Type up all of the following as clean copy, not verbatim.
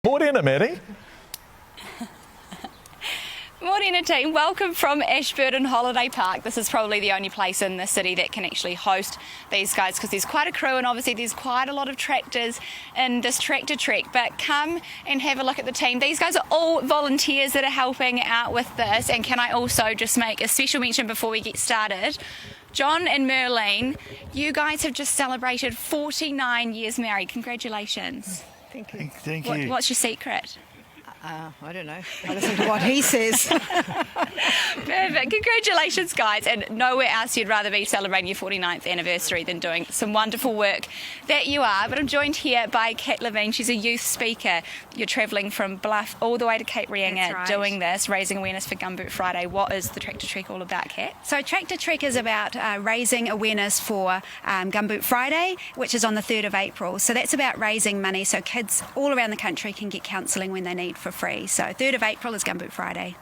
Morena, Maddy. Morning team, welcome from Ashburton Holiday Park. This is probably the only place in the city that can actually host these guys because there's quite a crew and obviously there's quite a lot of tractors in this tractor trek. But come and have a look at the team. These guys are all volunteers that are helping out with this. And can I also just make a special mention before we get started? John and Merlene, you guys have just celebrated 49 years married. Congratulations. Thank you. Thank you. What's your secret? I don't know. I listen to what he says. Perfect. Congratulations, guys. And nowhere else you'd rather be celebrating your 49th anniversary than doing some wonderful work that you are. But I'm joined here by Kat Levine. She's a youth speaker. You're travelling from Bluff all the way to Cape Reinga doing this, raising awareness for Gumboot Friday. What is the Tractor Trek all about, Kat? So Tractor Trek is about raising awareness for Gumboot Friday, which is on the 3rd of April. So that's about raising money so kids all around the country can get counselling when they need for free. So 3rd of April is Gumboot Friday.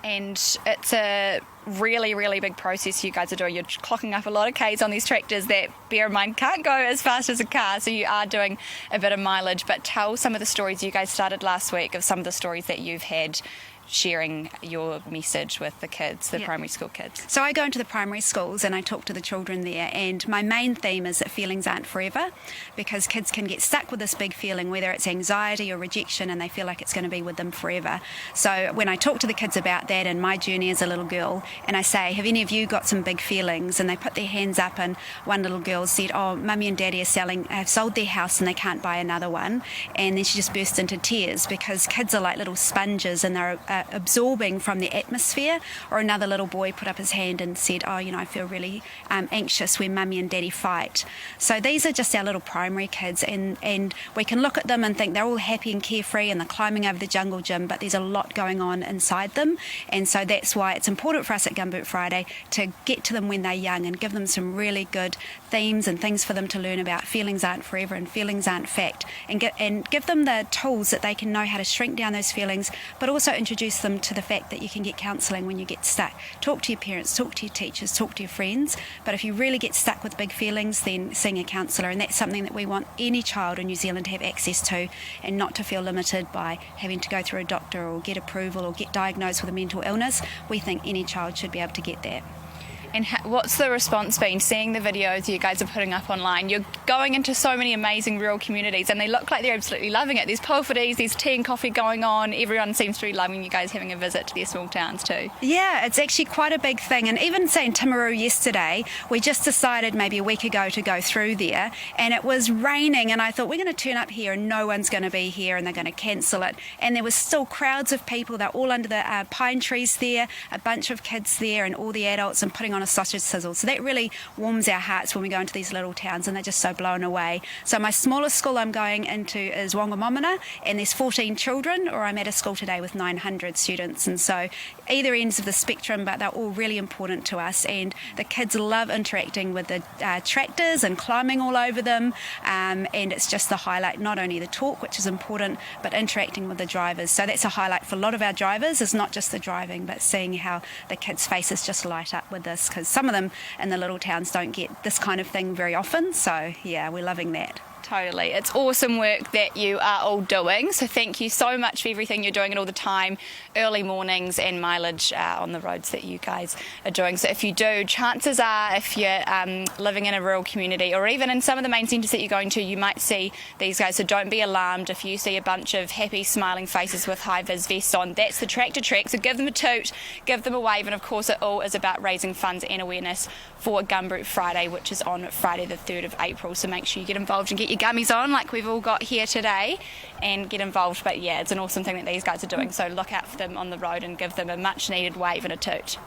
And it's a really, really big process you guys are doing. You're clocking up a lot of Ks on these tractors that, bear in mind, can't go as fast as a car, so you are doing a bit of mileage. But tell some of the stories you guys started last week of some of the stories that you've had sharing your message with the kids, the primary school kids. So I go into the primary schools and I talk to the children there, and my main theme is that feelings aren't forever, because kids can get stuck with this big feeling, whether it's anxiety or rejection, and they feel like it's going to be with them forever. So when I talk to the kids about that and my journey as a little girl, and I say, have any of you got some big feelings? And they put their hands up, and one little girl said, oh, Mummy and Daddy have sold their house and they can't buy another one. And then she just burst into tears, because kids are like little sponges and they're absorbing from the atmosphere. Or another little boy put up his hand and said, oh, I feel really anxious when Mummy and Daddy fight. So these are just our little primary kids, and we can look at them and think they're all happy and carefree and they're climbing over the jungle gym, but there's a lot going on inside them. And so that's why it's important for us at Gumboot Friday to get to them when they're young and give them some really good themes and things for them to learn about. Feelings aren't forever and feelings aren't fact, and give them the tools that they can know how to shrink down those feelings, but also introduce them to the fact that you can get counselling when you get stuck. Talk to your parents, talk to your teachers, talk to your friends, but if you really get stuck with big feelings, then seeing a counsellor. And that's something that we want any child in New Zealand to have access to, and not to feel limited by having to go through a doctor or get approval or get diagnosed with a mental illness. We think any child should be able to get that. And what's the response been, seeing the videos you guys are putting up online? You're going into so many amazing rural communities and they look like they're absolutely loving it. There's pulphities, there's tea and coffee going on. Everyone seems to be loving you guys having a visit to their small towns too. Yeah, it's actually quite a big thing. And even say in Timaru yesterday, we just decided maybe a week ago to go through there, and it was raining, and I thought we're going to turn up here and no one's going to be here and they're going to cancel it. And there was still crowds of people. They're all under the pine trees there, a bunch of kids there and all the adults, and putting on a sausage sizzle. So that really warms our hearts when we go into these little towns, and they're just so blown away. So my smallest school I'm going into is Wongamomina, and there's 14 children, or I'm at a school today with 900 students. And so either ends of the spectrum, but they're all really important to us, and the kids love interacting with the tractors and climbing all over them, and it's just the highlight, not only the talk, which is important, but interacting with the drivers. So that's a highlight for a lot of our drivers, is not just the driving, but seeing how the kids' faces just light up with this, because some of them in the little towns don't get this kind of thing very often. So yeah, we're loving that. Totally. It's awesome work that you are all doing. So thank you so much for everything you're doing and all the time, early mornings and mileage on the roads that you guys are doing. So if you do, chances are, if you're living in a rural community or even in some of the main centres that you're going to, you might see these guys. So don't be alarmed if you see a bunch of happy, smiling faces with high-vis vests on. That's the Tractor Trek. So give them a toot, give them a wave. And of course, it all is about raising funds and awareness for Gumboot Friday, which is on Friday the 3rd of April. So make sure you get involved and get your gummies on like we've all got here today and get involved. But yeah, it's an awesome thing that these guys are doing, so look out for them on the road and give them a much needed wave and a toot.